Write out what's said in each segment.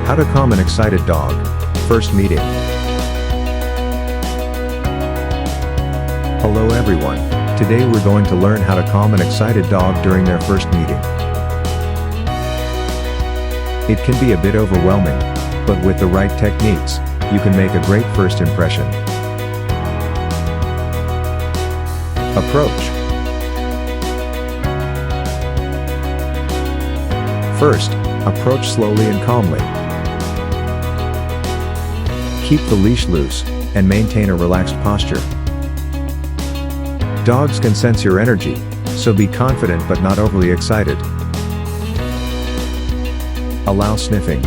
How to calm an excited dog. First meeting. Hello everyone. Today we're going to learn how to calm an excited dog during their first meeting. It can be a bit overwhelming, but with the right techniques, you can make a great first impression. Approach. First, approach slowly and calmly. Keep the leash loose, and maintain a relaxed posture. Dogs can sense your energy, so be confident but not overly excited. Allow sniffing.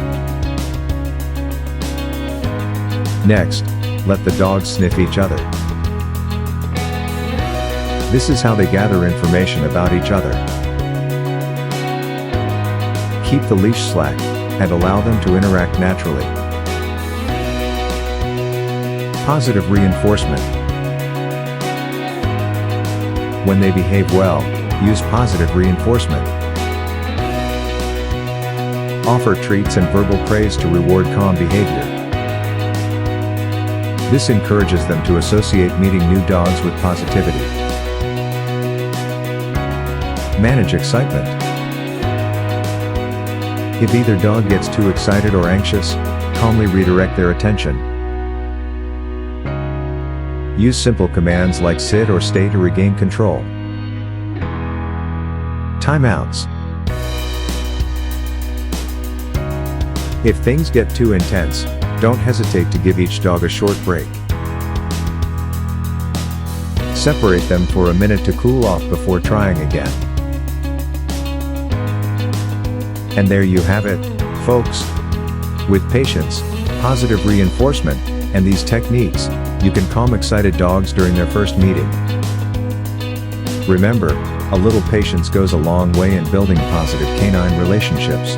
Next, let the dogs sniff each other. This is how they gather information about each other. Keep the leash slack, and allow them to interact naturally. Positive reinforcement. When they behave well, use positive reinforcement. Offer treats and verbal praise to reward calm behavior. This encourages them to associate meeting new dogs with positivity. Manage excitement. If either dog gets too excited or anxious, calmly redirect their attention. Use simple commands like sit or stay to regain control. Timeouts. If things get too intense, don't hesitate to give each dog a short break. Separate them for a minute to cool off before trying again. And there you have it, folks. With patience, positive reinforcement, and these techniques, you can calm excited dogs during their first meeting. Remember, a little patience goes a long way in building positive canine relationships.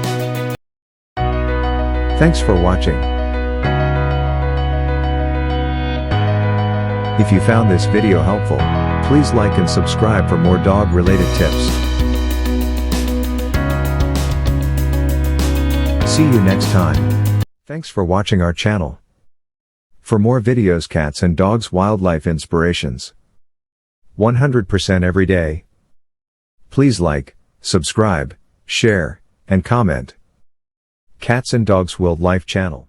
Thanks for watching. If you found this video helpful, please like and subscribe for more dog-related tips. See you next time. Thanks for watching our channel. For more videos, cats and dogs wildlife inspirations. 100% every day. Please like, subscribe, share, and comment. Cats and Dogs Wildlife Channel.